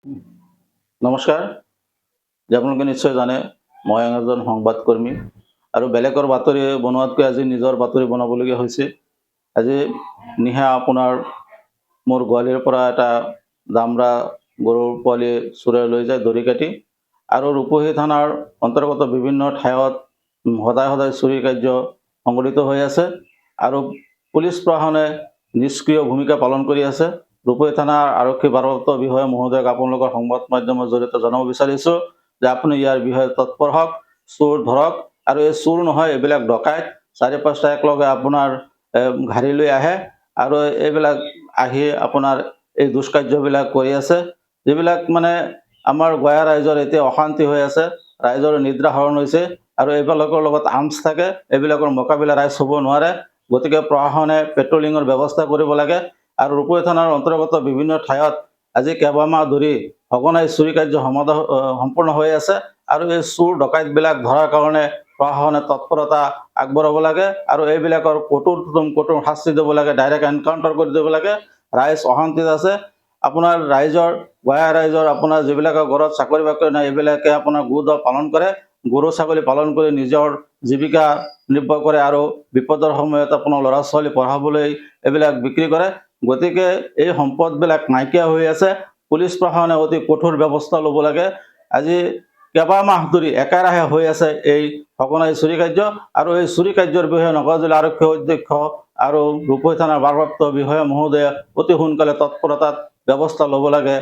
নমস্কাৰ। আপোনালোকে নিশ্চয় জানে মই এজন সংবাদকৰ্মী আৰু বেলেগৰ বাতৰি বনোৱাতকৈ আজি নিজৰ বাতৰি বনাবলগীয়া হৈছে। আজি নিশা আপোনাৰ মোৰ গোৱালিয়ৰৰ পৰা এটা দামৰা গৰুৰ পোৱালি চোৰে লৈ যায় দৰি কাটি, আৰু ৰূপহী থানাৰ অন্তৰ্গত বিভিন্ন ঠাইত সদায় সদায় চুৰি কাৰ্য সংঘটিত হৈ আছে আৰু পুলিচ প্ৰশাসনে নিষ্ক্ৰিয় ভূমিকা পালন কৰি আছে। ৰূপহী থানাৰ আৰক্ষী ভাৰপ্ৰাপ্ত বিষয়া মহোদয়ক আপোনালোকৰ সংবাদ মাধ্যমৰ জৰিয়তে জনাব বিচাৰিছোঁ যে আপুনি ইয়াৰ বিষয়ে তৎপৰ হওক, চোৰ ধৰক। আৰু এই চোৰ নহয়, এইবিলাক ডকাইত ৪-৫টা একেলগে আপোনাৰ ঘাৰি লৈ আহে আৰু এইবিলাক আহি আপোনাৰ এই দুষ্কাৰ্যবিলাক কৰি আছে, যিবিলাক মানে আমাৰ গঞা ৰাইজৰ এতিয়া অশান্তি হৈ আছে, ৰাইজৰ নিদ্ৰা হৰণ হৈছে আৰু এইবিলাকৰ লগত আৰ্মছ থাকে, এইবিলাকৰ মোকাবিলা ৰাইজ হ'ব নোৱাৰে। গতিকে প্ৰশাসনে পেট্ৰলিঙৰ ব্যৱস্থা কৰিব লাগে। আৰু ৰূপহী থানাৰ অন্তৰ্গত বিভিন্ন ঠাইত আজি কেইবামাহ ধৰি সঘনাই চুৰি কাৰ্য সম্পূৰ্ণ হৈ আছে আৰু এই চোৰ ডকাইতবিলাক ধৰাৰ কাৰণে প্ৰশাসনে তৎপৰতা আগবঢ়াব লাগে আৰু এইবিলাকৰ কঠোৰ শাস্তি দিব লাগে, ডাইৰেক্ট এনকাউণ্টাৰ কৰি দিব লাগে। ৰাইজ অশান্তিত আছে। আপোনাৰ গঞা ৰাইজৰ আপোনাৰ যিবিলাকৰ ঘৰত চাকৰি বাকৰি নাই, এইবিলাকে আপোনাৰ গোদা পালন কৰে, গৰু ছাগলী পালন কৰি নিজৰ জীৱিকা নিৰ্বাহ কৰে আৰু বিপদৰ সময়ত আপোনাৰ ল'ৰা ছোৱালী পঢ়াবলৈ এইবিলাক বিক্ৰী কৰে। গতিকে এই সম্পদবিলাক নাইকিয়া হৈ আছে। পুলিচ প্ৰশাসনে অতি কঠোৰ ব্যৱস্থা ল'ব লাগে। আজি কেইবামাহ ধৰি একেৰাহে হৈ আছে এই সঘনাই চুৰি কাৰ্য, আৰু এই চুৰি কাৰ্যৰ বিষয়ে নগাঁও জিলা আৰক্ষী অধ্যক্ষ আৰু ৰূপহী থানাৰ ভাৰপ্ৰাপ্ত বিষয়া মহোদয়ে অতি সোনকালে তৎপৰতাত ব্যৱস্থা ল'ব লাগে।